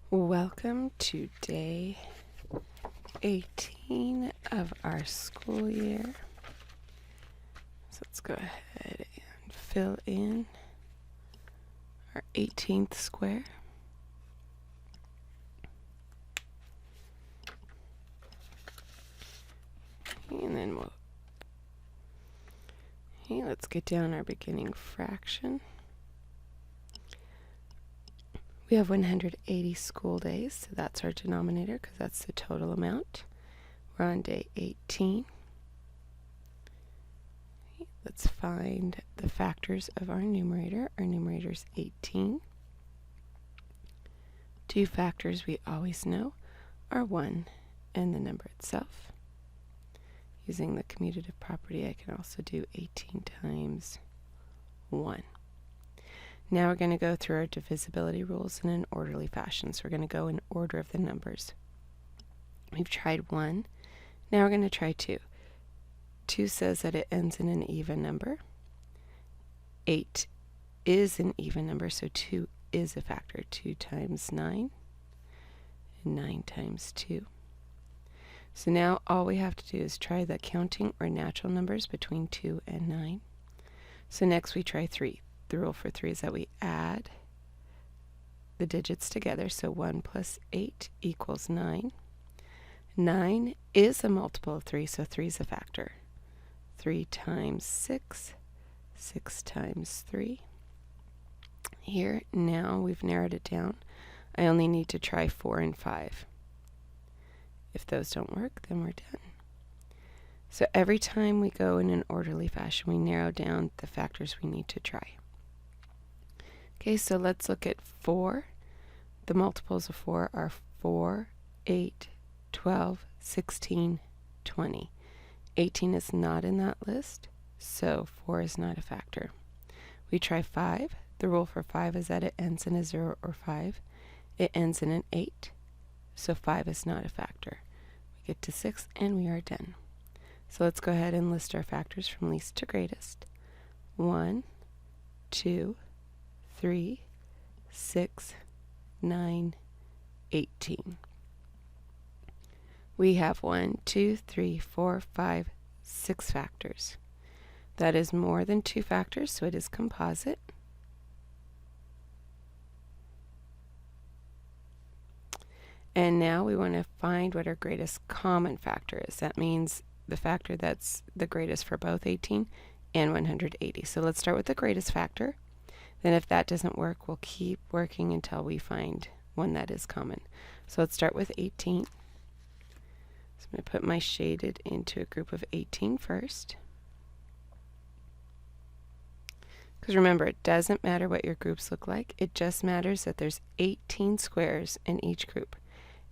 Welcome to day 18 of our school year. So let's go ahead and fill in our 18th square. And then let's get down our beginning fraction. We have 180 school days, so that's our denominator because that's the total amount. We're on day 18. Let's find the factors of our numerator. Our numerator is 18. Two factors we always know are 1 and the number itself. Using the commutative property, I can also do 18 times 1. Now we're going to go through our divisibility rules in an orderly fashion. So we're going to go in order of the numbers. We've tried 1. Now we're going to try 2. 2 says that it ends in an even number. 8 is an even number, so 2 is a factor. 2 times 9, and 9 times 2. So now all we have to do is try the counting or natural numbers between 2 and 9. So next we try 3. The rule for 3 is that we add the digits together, so 1 plus 8 equals 9. 9 is a multiple of 3, so 3 is a factor. 3 times 6, 6 times 3. Here, now we've narrowed it down. I only need to try 4 and 5. If those don't work, then we're done. So every time we go in an orderly fashion, we narrow down the factors we need to try. Okay, so let's look at 4. The multiples of 4 are 4, 8, 12, 16, 20. 18 is not in that list, so 4 is not a factor. We try 5. The rule for 5 is that it ends in a 0 or 5. It ends in an 8, so 5 is not a factor. We get to 6 and we are done. So let's go ahead and list our factors from least to greatest. 1, 2, 3, 6, 9, 18. We have 1, 2, 3, 4, 5, 6 factors. That is more than 2 factors, so it is composite. And now we want to find what our greatest common factor is. That means the factor that's the greatest for both 18 and 180. So let's start with the greatest factor. Then if that doesn't work, we'll keep working until we find one that is common. So let's start with 18. So I'm going to put my shaded into a group of 18 first. Because remember, it doesn't matter what your groups look like. It just matters that there's 18 squares in each group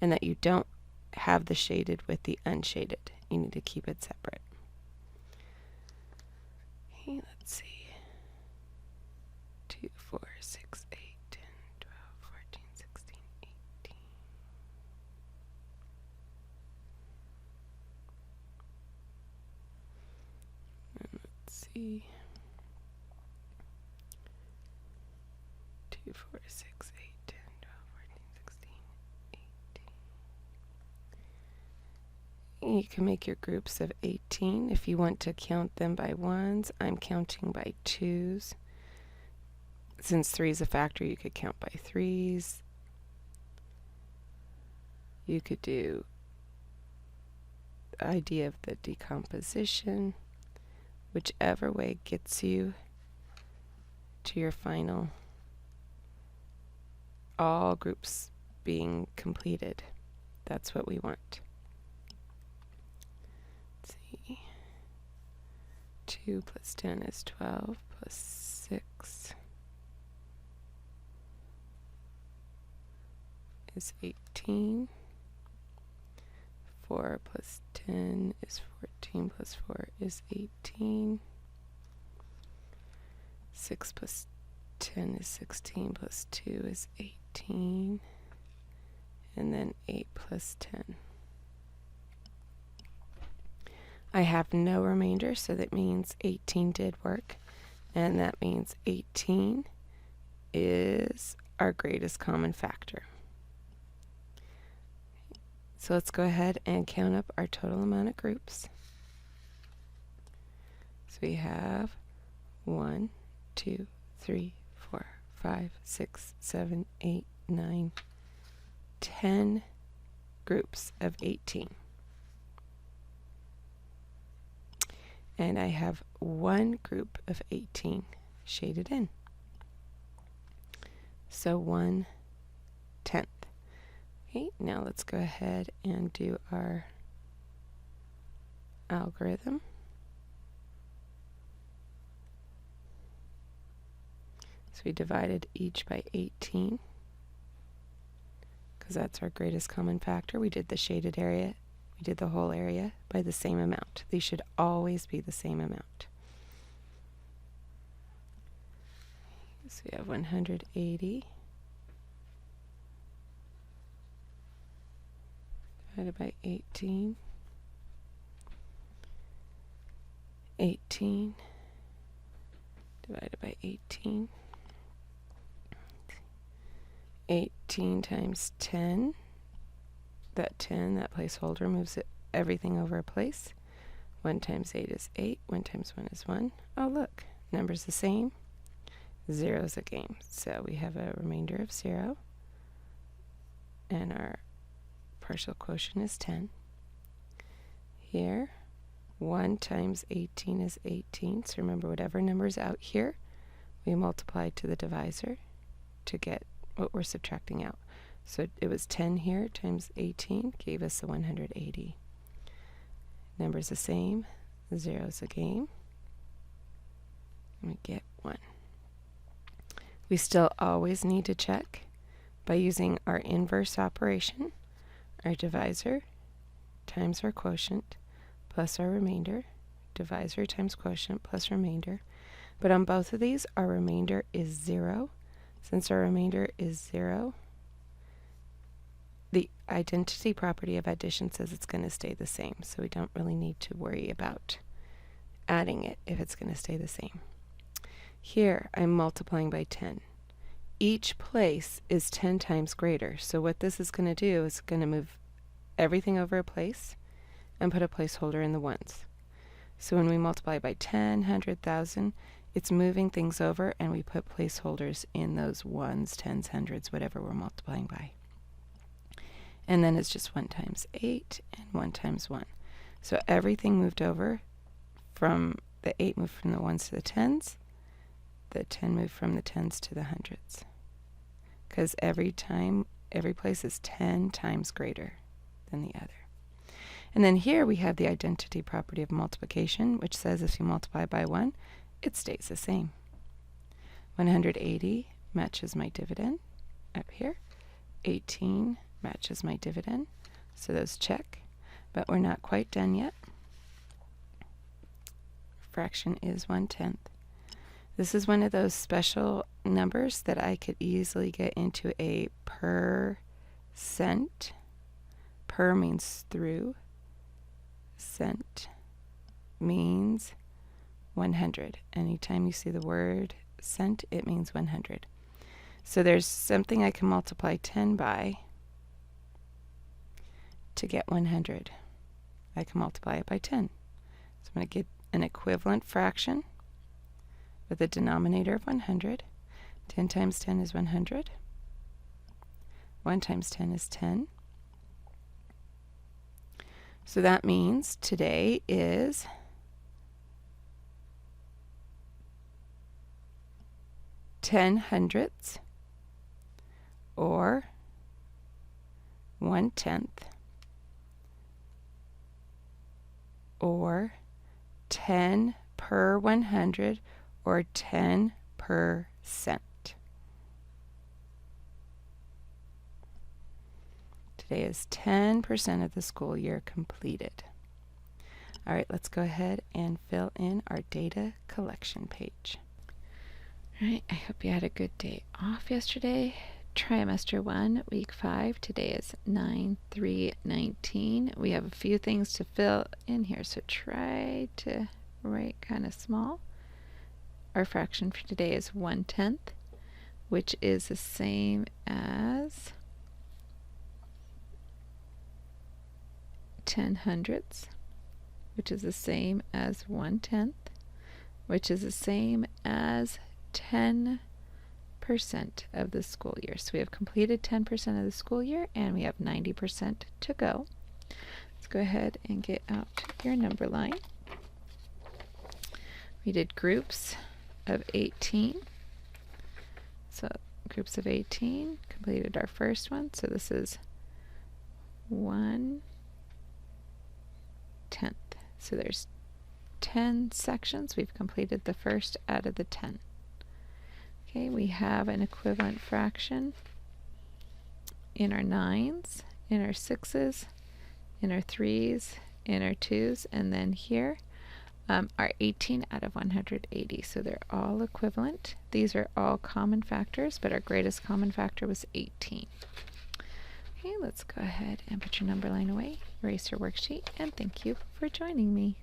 and that you don't have the shaded with the unshaded. You need to keep it separate. Okay, let's see. 2, 4, 6, 8, 10, 12, 14, 16, 18. And let's see. 2, 4, 6, 8, 10, 12, 14, 16, 18. You can make your groups of 18. If you want to count them by ones, I'm counting by twos. Since 3 is a factor, you could count by 3s. You could do the idea of the decomposition, whichever way gets you to your final, all groups being completed. That's what we want. Let's see. 2 plus 10 is 12 plus 6 is 18. 4 plus 10 is 14 plus 4 is 18. 6 plus 10 is 16 plus 2 is 18. And then 8 plus 10. I have no remainder, so that means 18 did work. And that means 18 is our greatest common factor. So let's go ahead and count up our total amount of groups. So we have 1, 2, 3, 4, 5, 6, 7, 8, 9, 10 groups of 18. And I have one group of 18 shaded in. So 1/10. Okay, now let's go ahead and do our algorithm. So we divided each by 18 because that's our greatest common factor. We did the shaded area, we did the whole area by the same amount. These should always be the same amount. So we have 180 divided by 18. 18 divided by 18. 18 times 10. That 10, that placeholder, moves everything over a place. 1 times 8 is 8. 1 times 1 is 1. Oh, look, number's the same. 0's a game. So we have a remainder of 0. And our partial quotient is 10. Here, 1 times 18 is 18. So remember, whatever number's out here, we multiply to the divisor to get what we're subtracting out. So it was 10 here times 18 gave us the 180. Number's the same. 0's a game. And we get 1. We still always need to check by using our inverse operation, our divisor times our quotient plus our remainder, divisor times quotient plus remainder. But on both of these, our remainder is 0. Since our remainder is 0, the identity property of addition says it's going to stay the same, so we don't really need to worry about adding it if it's going to stay the same. Here, I'm multiplying by 10. Each place is 10 times greater, so what this is going to do is going to move everything over a place and put a placeholder in the ones. So when we multiply by 10, 100, 1,000, it's moving things over, and we put placeholders in those ones, tens, hundreds, whatever we're multiplying by. And then it's just 1 times 8 and 1 times 1. So everything moved over from the 8 moved from the ones to the tens, the 10 moved from the tens to the hundreds. Because every place is 10 times greater than the other. And then here we have the identity property of multiplication, which says if you multiply by 1, it stays the same. 180 matches my dividend up here. 18 matches my dividend. So those check, but we're not quite done yet. Fraction is 1/10. This is one of those special numbers that I could easily get into a percent. Per means through. Cent means 100. Anytime you see the word cent, it means 100. So there's something I can multiply 10 by to get 100. I can multiply it by 10. So I'm going to get an equivalent fraction with a denominator of 100. 10 times 10 is 100. 1 times 10 is 10. So that means today is 10 hundredths, or 1/10, or 10 per 100, or 10%. Today is 10% of the school year completed. All right, let's go ahead and fill in our data collection page. All right, I hope you had a good day off yesterday. Trimester 1, week 5. Today is 9/3/19. We have a few things to fill in here, so try to write kind of small. Our fraction for today is 1/10, which is the same as 10 hundredths, which is the same as 1/10, which is the same as 10% of the school year. So we have completed 10% of the school year, and we have 90% to go. Let's go ahead and get out your number line. We did groups of 18. So groups of 18, completed our first one. So this is 1/10. So there's 10 sections. We've completed the first out of the 10. Okay, we have an equivalent fraction in our 9s, in our 6s, in our 3s, in our 2s, and then here are 18 out of 180. So they're all equivalent. These are all common factors, but our greatest common factor was 18. Okay, let's go ahead and put your number line away, erase your worksheet, and thank you for joining me.